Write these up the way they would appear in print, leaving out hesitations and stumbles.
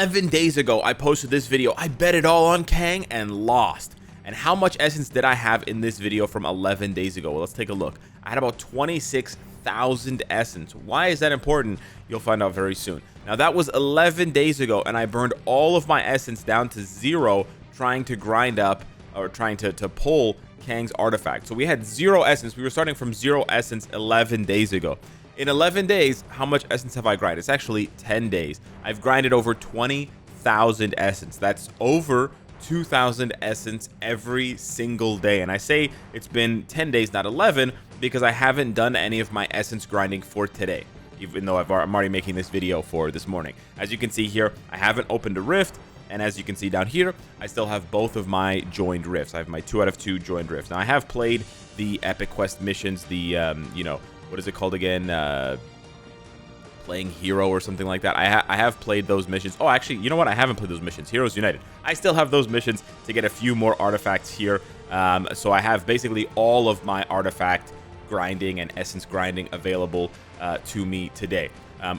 11 days ago, I posted this video. I bet it all on Kang and lost. And how much essence did I have in this video from 11 days ago? Well, let's take a look. I had about 26,000 essence. Why is that important? You'll find out very soon. Now, that was 11 days ago, and I burned all of my essence down to 0 trying to grind up or trying to pull Kang's artifact. So we had 0 essence. We were starting from 0 essence 11 days ago. In 11 days, how much essence have I grinded? It's actually 10 days. I've grinded over 20,000 essence. That's over 2,000 essence every single day. And I say it's been 10 days, not 11, because I haven't done any of my essence grinding for today, even though I'm already making this video for this morning. As you can see here, I haven't opened a rift. And as you can see down here, I still have both of my joined rifts. I have my 2 out of 2 joined rifts. Now, I have played the epic quest missions, the, what is it called again? Playing Hero or something like that. I have played those missions. Oh, actually, you know what? I haven't played those missions. Heroes United. I still have those missions to get a few more artifacts here. So I have basically all of my artifact grinding and essence grinding available to me today.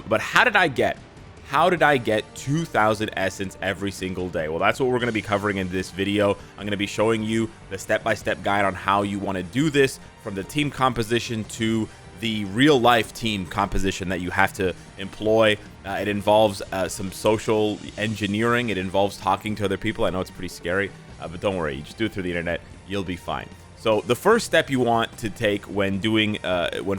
But how did I get 2,000 essence every single day? Well, that's what we're going to be covering in this video. I'm going to be showing you the step-by-step guide on how you want to do this, from the team composition to the real-life team composition that you have to employ. It involves some social engineering. It involves talking to other people. I know it's pretty scary, but don't worry. You just do it through the internet. You'll be fine. So the first step you want to take when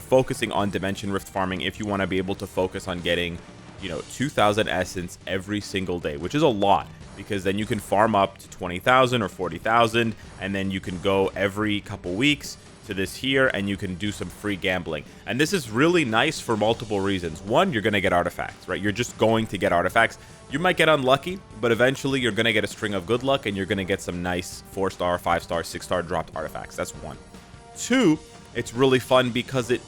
focusing on Dimension Rift farming, if you want to be able to focus on getting 2,000 essence every single day, which is a lot, because then you can farm up to 20,000 or 40,000, and then you can go every couple weeks to this here, and you can do some free gambling. And this is really nice for multiple reasons. One, you're going to get artifacts, right? You're just going to get artifacts. You might get unlucky, but eventually you're going to get a string of good luck, and you're going to get some nice 4-star, 5-star, 6-star dropped artifacts. That's one. Two, it's really fun because it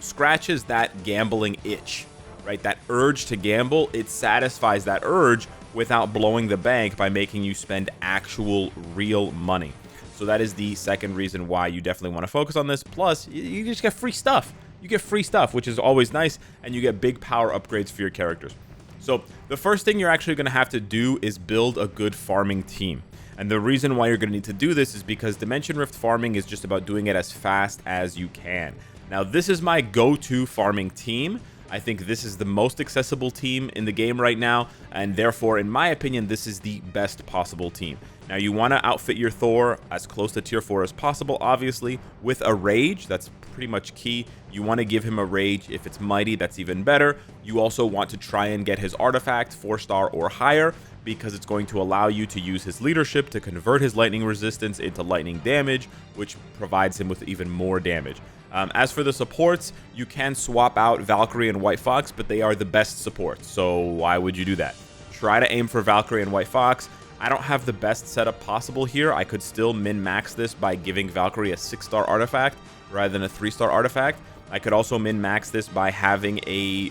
scratches that gambling itch, right? That urge to gamble. It satisfies that urge without blowing the bank by making you spend actual real money. So that is the second reason why you definitely want to focus on this. Plus, you just get free stuff. You get free stuff, which is always nice, and you get big power upgrades for your characters. So the first thing you're actually going to have to do is build a good farming team. And the reason why you're going to need to do this is because Dimension Rift farming is just about doing it as fast as you can. Now, this is my go-to farming team. I think this is the most accessible team in the game right now, and therefore, in my opinion, this is the best possible team. Now, you want to outfit your Thor as close to tier 4 as possible, obviously, with a rage. That's pretty much key. You want to give him a rage. If it's mighty, that's even better. You also want to try and get his artifact 4-star or higher, because it's going to allow you to use his leadership to convert his lightning resistance into lightning damage, which provides him with even more damage. As for the supports, you can swap out Valkyrie and White Fox, but they are the best supports, so why would you do that? Try to aim for Valkyrie and White Fox. I don't have the best setup possible here. I could still min-max this by giving Valkyrie a 6-star artifact rather than a 3-star artifact. I could also min-max this by having a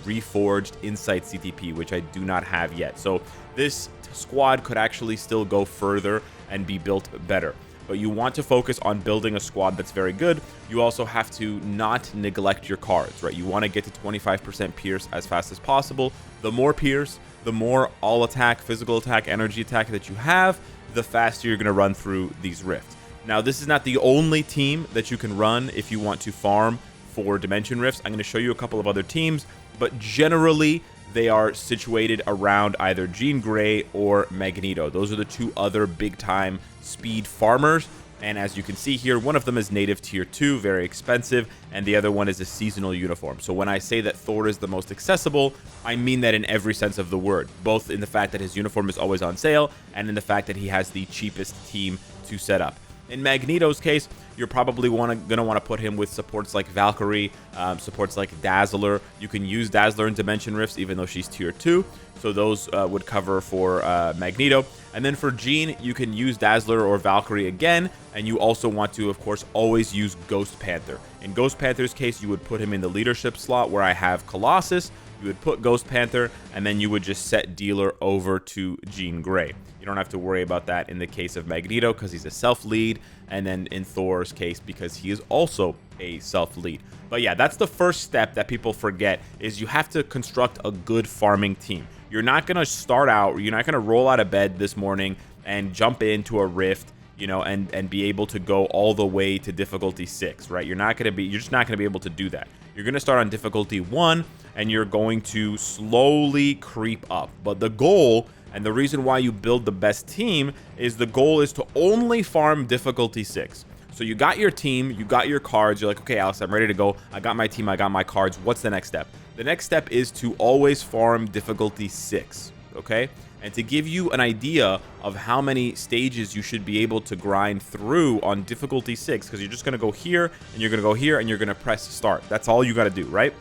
reforged Insight CTP, which I do not have yet. So this squad could actually still go further and be built better. But you want to focus on building a squad that's very good. You also have to not neglect your cards, right? You want to get to 25% Pierce as fast as possible. The more Pierce, the more all attack, physical attack, energy attack that you have, the faster you're going to run through these rifts. Now, this is not the only team that you can run if you want to farm for Dimension Rifts. I'm going to show you a couple of other teams, but generally they are situated around either Jean Grey or Magneto. Those are the two other big-time speed farmers. And as you can see here, one of them is native tier 2, very expensive, and the other one is a seasonal uniform. So when I say that Thor is the most accessible, I mean that in every sense of the word, both in the fact that his uniform is always on sale and in the fact that he has the cheapest team to set up. In Magneto's case, you're probably going to want to put him with supports like Valkyrie, supports like Dazzler. You can use Dazzler in Dimension Rifts, even though she's tier 2. So those would cover for Magneto. And then for Jean, you can use Dazzler or Valkyrie again. And you also want to, of course, always use Ghost Panther. In Ghost Panther's case, you would put him in the leadership slot where I have Colossus. You would put Ghost Panther, and then you would just set Dealer over to Jean Grey. You don't have to worry about that in the case of Magneto because he's a self-lead, and then in Thor's case because he is also a self-lead. But yeah, that's the first step that people forget, is you have to construct a good farming team. you're not going to start out, you're not going to roll out of bed this morning and jump into a rift, you know, and be able to go all the way to difficulty 6, right? You're just not going to be able to do that. You're going to start on difficulty 1 and you're going to slowly creep up. But the goal, and the reason why you build the best team, is the goal is to only farm difficulty 6. So you got your team, you got your cards, you're like, okay, Alex, I'm ready to go. I got my team, I got my cards. What's the next step? The next step is to always farm difficulty 6, okay? And to give you an idea of how many stages you should be able to grind through on difficulty 6, because you're just going to go here, and you're going to go here, and you're going to press start. That's all you got to do, right?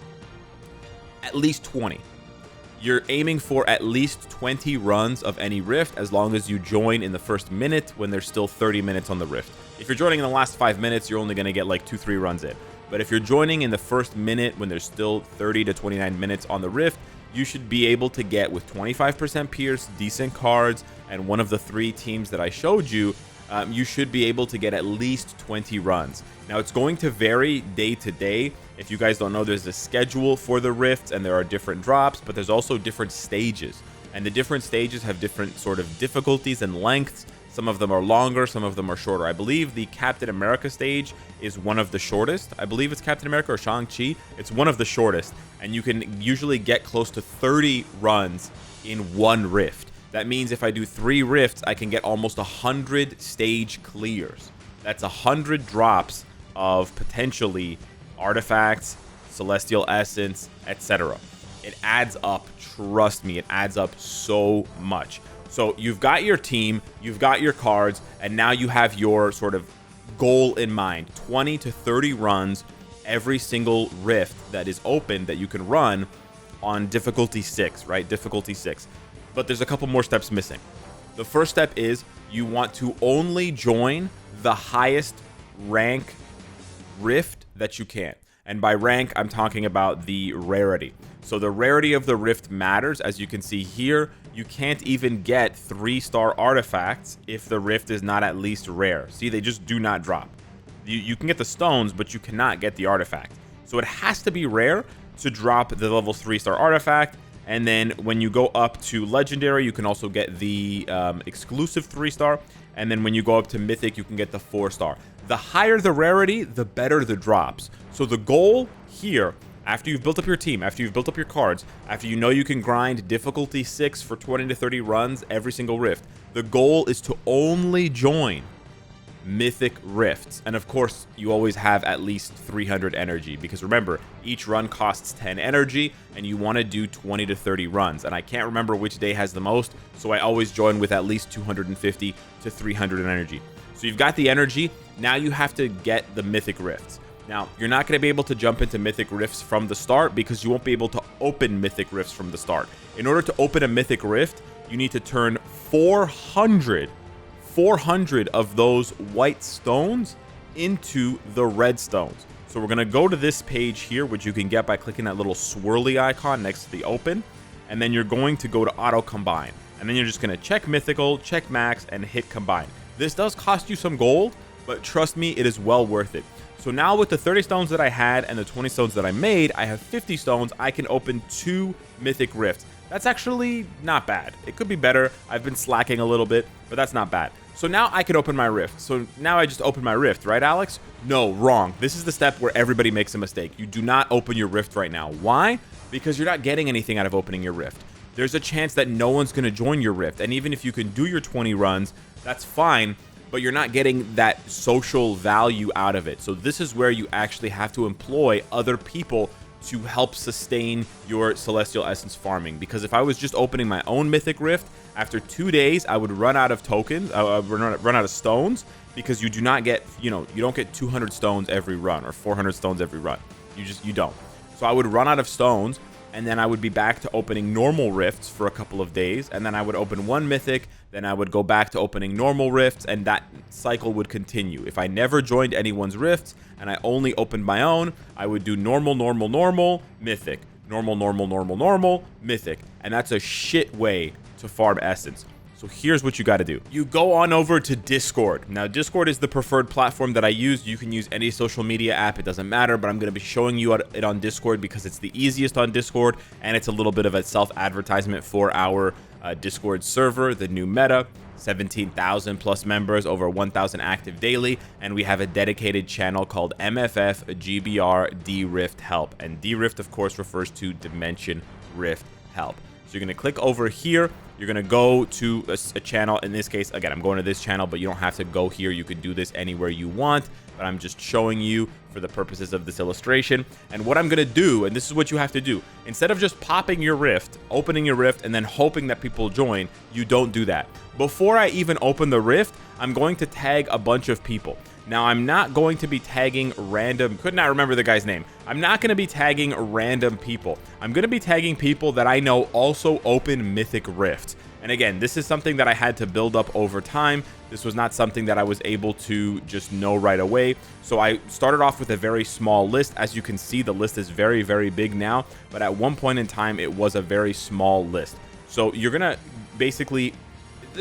At least 20. You're aiming for at least 20 runs of any rift, as long as you join in the first minute when there's still 30 minutes on the rift. If you're joining in the last 5 minutes, you're only going to get like 2-3 runs in. But if you're joining in the first minute when there's still 30 to 29 minutes on the rift, you should be able to get, with 25% pierce, decent cards, and one of the 3 teams that I showed you, you should be able to get at least 20 runs. Now, it's going to vary day to day. If you guys don't know, there's a schedule for the rifts, and there are different drops, but there's also different stages. And the different stages have different sort of difficulties and lengths. Some of them are longer, some of them are shorter. I believe the Captain America stage is one of the shortest. I believe it's Captain America or Shang-Chi. It's one of the shortest, and you can usually get close to 30 runs in one rift. That means if I do 3 rifts, I can get almost 100 stage clears. That's 100 drops of potentially artifacts, celestial essence, etc. It adds up. Trust me, it adds up so much. So you've got your team, you've got your cards, and now you have your sort of goal in mind. 20 to 30 runs every single rift that is open that you can run on difficulty 6, right? Difficulty 6. But there's a couple more steps missing. The first step is you want to only join the highest rank rift that you can. And by rank, I'm talking about the rarity. So the rarity of the rift matters. As you can see here, you can't even get 3-star artifacts if the rift is not at least rare. See, they just do not drop. You can get the stones, but you cannot get the artifact. So it has to be rare to drop the level 3-star artifact. And then when you go up to legendary, you can also get the exclusive 3-star. And then when you go up to mythic, you can get the 4-star. The higher the rarity, the better the drops. So the goal here, after you've built up your team, after you've built up your cards, after you know you can grind difficulty 6 for 20 to 30 runs every single rift, the goal is to only join mythic rifts. And of course, you always have at least 300 energy, because remember, each run costs 10 energy, and you want to do 20 to 30 runs. And I can't remember which day has the most, so I always join with at least 250 to 300 energy. So you've got the energy. Now you have to get the mythic rifts. Now, you're not going to be able to jump into mythic rifts from the start, because you won't be able to open mythic rifts from the start. In order to open a mythic rift, you need to turn 400 of those white stones into the red stones. So we're going to go to this page here, which you can get by clicking that little swirly icon next to the open. And then you're going to go to auto combine. And then you're just going to check mythical, check max, and hit combine. This does cost you some gold, but trust me, it is well worth it. So now with the 30 stones that I had and the 20 stones that I made, I have 50 stones. I can open 2 mythic rifts. That's actually not bad. It could be better. I've been slacking a little bit, but that's not bad. So now I can open my rift. So now I just open my rift, right, Alex? No, wrong. This is the step where everybody makes a mistake. You do not open your rift right now. Why? Because you're not getting anything out of opening your rift. There's a chance that no one's going to join your rift. And even if you can do your 20 runs, that's fine, but you're not getting that social value out of it. So this is where you actually have to employ other people to help sustain your celestial essence farming. Because if I was just opening my own mythic rift, after 2 days I would run out of tokens, run out of stones, because you do not get, you don't get 200 stones every run or 400 stones every run. You don't. So I would run out of stones, and then I would be back to opening normal rifts for a couple of days, and then I would open one mythic, then I would go back to opening normal rifts, and that cycle would continue. If I never joined anyone's rifts and I only opened my own, I would do normal, mythic, normal, mythic, and that's a shit way to farm essence. So here's what you got to do. You go on over to Discord. Now, Discord is the preferred platform that I use. You can use any social media app. It doesn't matter, but I'm going to be showing you it on Discord because it's the easiest on Discord, and it's a little bit of a self-advertisement for our Discord server, the new meta. 17,000 plus members, over 1,000 active daily, and we have a dedicated channel called MFF GBR D-Rift Help. And D-Rift, of course, refers to Dimension Rift Help. So you're going to click over here. You're going to go to a channel. In this case, again, I'm going to this channel, but you don't have to go here. You could do this anywhere you want, but I'm just showing you for the purposes of this illustration. And what I'm going to do, and this is what you have to do, instead of just popping your rift, opening your rift, and then hoping that people join, you don't do that. Before I even open the rift, I'm going to tag a bunch of people. Now, I'm not going to be tagging random, could not remember the guy's name. I'm not going to be tagging random people. I'm going to be tagging people that I know also open Mythic Rifts. And again, this is something that I had to build up over time. This was not something that I was able to just know right away. So I started off with a very small list. As you can see, the list is very, very big now. But at one point in time, it was a very small list. So you're going to basically...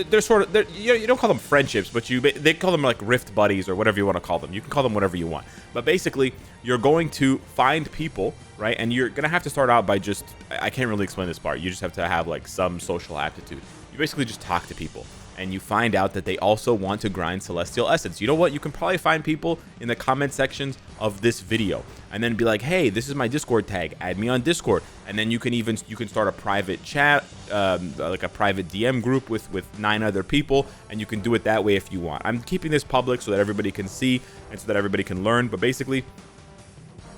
They're sort of, you don't call them friendships, but they call them like rift buddies or whatever you want to call them. You can call them whatever you want. But basically, you're going to find people, right? And you're going to have to start out by just, I can't really explain this part. You just have to have like some social aptitude. You basically just talk to people. And you find out that they also want to grind Celestial Essence. You know what? You can probably find people in the comment sections of this video and then be like, hey, this is my Discord tag. Add me on Discord. And then you can start a private chat, like a private DM group with 9 other people. And you can do it that way if you want. I'm keeping this public so that everybody can see and so that everybody can learn. But basically,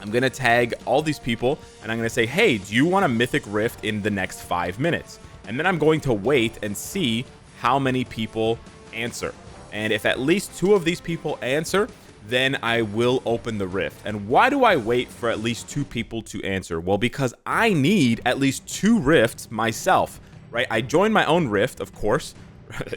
I'm going to tag all these people and I'm going to say, hey, do you want a Mythic Rift in the next 5 minutes? And then I'm going to wait and see how many people answer. And if at least 2 of these people answer, then I will open the rift. And why do I wait for at least 2 people to answer? Well, because I need at least 2 rifts myself, right? I join my own rift, of course.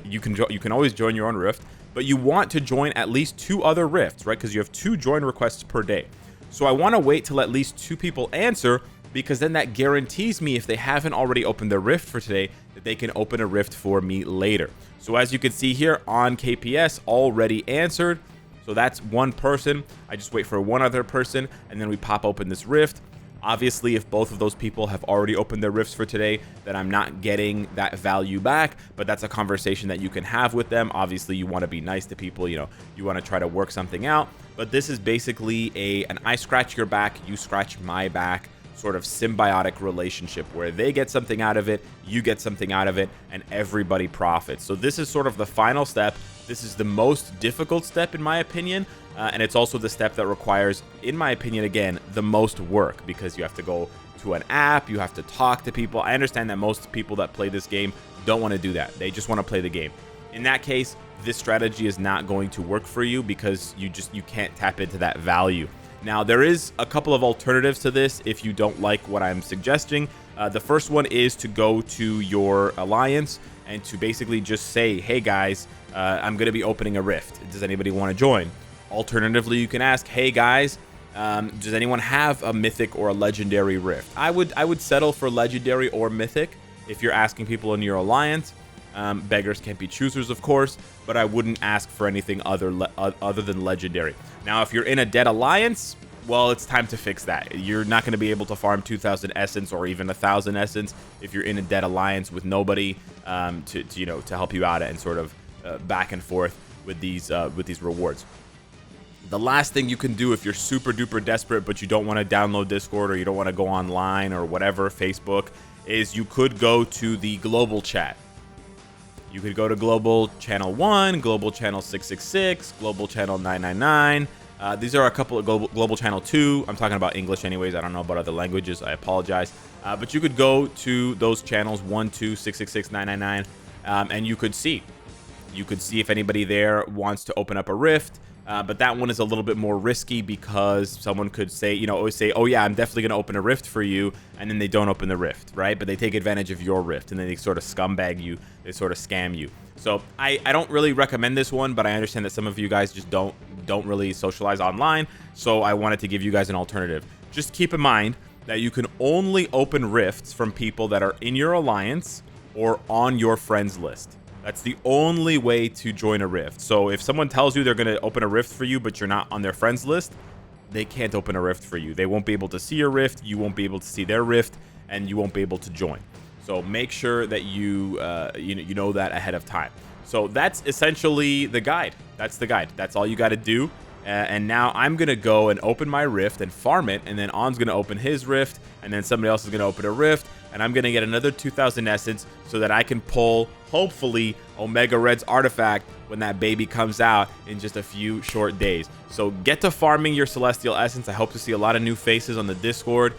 You can always join your own rift, but you want to join at least 2 other rifts, right? Because you have 2 join requests per day. So I want to wait till at least 2 people answer, because then that guarantees me, if they haven't already opened the rift for today, that they can open a rift for me later. So as you can see here on KPS, already answered. So that's 1 person. I just wait for 1 other person, and then we pop open this rift. Obviously, if both of those people have already opened their rifts for today, then I'm not getting that value back, but that's a conversation that you can have with them. Obviously, you want to be nice to people, you want to try to work something out, but this is basically an I scratch your back, you scratch my back sort of symbiotic relationship where they get something out of it, you get something out of it, and everybody profits. So this is sort of the final step. This is the most difficult step in my opinion, and it's also the step that requires, in my opinion, again, the most work, because you have to go to an app, you have to talk to people. I understand that most people that play this game don't want to do that. They just want to play the game. In that case, this strategy is not going to work for you because you can't tap into that value. Now, there is a couple of alternatives to this if you don't like what I'm suggesting. The first one is to go to your alliance and to basically just say, hey guys, I'm going to be opening a rift. Does anybody want to join? Alternatively, you can ask, hey guys, does anyone have a mythic or a legendary rift? I would settle for legendary or mythic if you're asking people in your alliance. Beggars can't be choosers, of course, but I wouldn't ask for anything other than legendary. Now, if you're in a dead alliance, well, it's time to fix that. You're not going to be able to farm 2,000 essence or even 1,000 essence if you're in a dead alliance with nobody to help you out and sort of back and forth with these rewards. The last thing you can do if you're super duper desperate but you don't want to download Discord or you don't want to go online or whatever, Facebook, is you could go to the global chat. You could go to global channel 1, global channel 666, global channel 999. These are a couple of global channel 2. I'm talking about English anyways. I don't know about other languages. I apologize. But you could go to those channels 1, 2, 666, 999, and you could see. You could see if anybody there wants to open up a rift. But that one is a little bit more risky because someone could say, always say, oh yeah, I'm definitely going to open a rift for you. And then they don't open the rift, right? But they take advantage of your rift and then they sort of scumbag you. They sort of scam you. So I don't really recommend this one, but I understand that some of you guys just don't really socialize online. So I wanted to give you guys an alternative. Just keep in mind that you can only open rifts from people that are in your alliance or on your friends list. That's the only way to join a rift. So if someone tells you they're going to open a rift for you, but you're not on their friends list, they can't open a rift for you. They won't be able to see your rift. You won't be able to see their rift, and you won't be able to join. So make sure that you know that ahead of time. So that's essentially the guide. That's the guide. That's all you got to do. And now I'm going to go and open my rift and farm it. And then On's going to open his rift. And then somebody else is going to open a rift. And I'm going to get another 2,000 essence so that I can pull, hopefully, Omega Red's artifact when that baby comes out in just a few short days. So get to farming your Celestial Essence. I hope to see a lot of new faces on the Discord,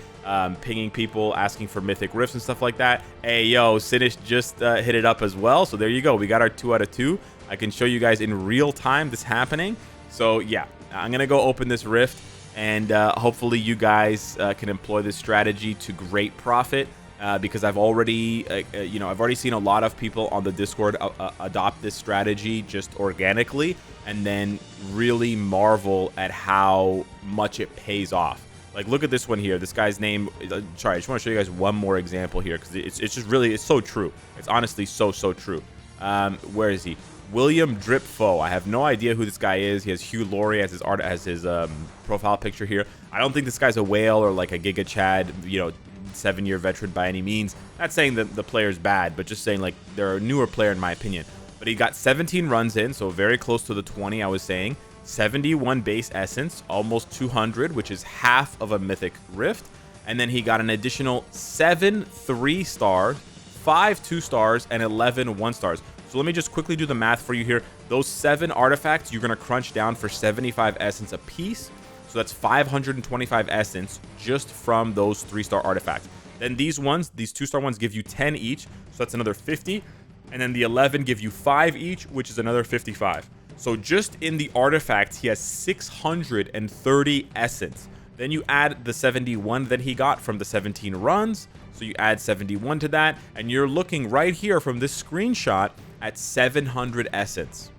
pinging people, asking for mythic rifts and stuff like that. Hey, yo, Cynic just hit it up as well. So there you go. We got our 2 out of 2. I can show you guys in real time this happening. So yeah, I'm going to go open this rift, and hopefully you guys can employ this strategy to great profit. Because I've already, I've already seen a lot of people on the Discord adopt this strategy just organically, and then really marvel at how much it pays off. Like, look at this one here. This guy's name. Sorry, I just want to show you guys one more example here because it's just really, it's so true. It's honestly so true. Where is he? William Dripfo. I have no idea who this guy is. He has Hugh Laurie as his profile picture here. I don't think this guy's a whale or like a Giga Chad, 7-year veteran by any means. Not saying that the player's bad, but just saying like they're a newer player in my opinion. But he got 17 runs in, so very close to the 20 I was saying. 71 base essence, almost 200, which is half of a mythic rift. And then he got an additional 7 3-stars, 5 2-stars, and 11 1-stars. So let me just quickly do the math for you here. Those 7 artifacts you're going to crunch down for 75 essence a piece. So that's 525 essence just from those 3-star artifacts. Then these ones, these 2-star ones, give you 10 each. So that's another 50. And then the 11 give you 5 each, which is another 55. So just in the artifacts, he has 630 essence. Then you add the 71 that he got from the 17 runs. So you add 71 to that. And you're looking right here from this screenshot at 700 essence.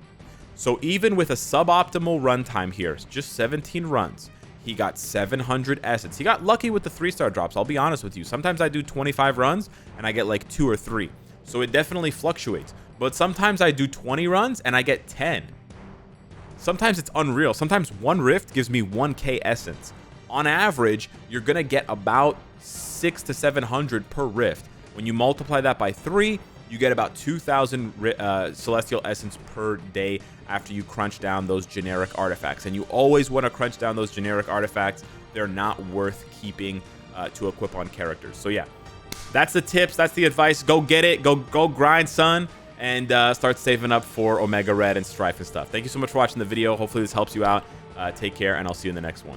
So even with a suboptimal runtime here, just 17 runs, he got 700 essence. He got lucky with the 3-star drops, I'll be honest with you. Sometimes I do 25 runs and I get like 2 or 3. So it definitely fluctuates. But sometimes I do 20 runs and I get 10. Sometimes it's unreal. Sometimes one rift gives me 1k essence. On average, you're going to get about 600 to 700 per rift. When you multiply that by 3, you get about 2,000 Celestial Essence per day after you crunch down those generic artifacts. And you always want to crunch down those generic artifacts. They're not worth keeping to equip on characters. So yeah, that's the tips. That's the advice. Go get it. Go grind, son. And start saving up for Omega Red and Strife and stuff. Thank you so much for watching the video. Hopefully this helps you out. Take care, and I'll see you in the next one.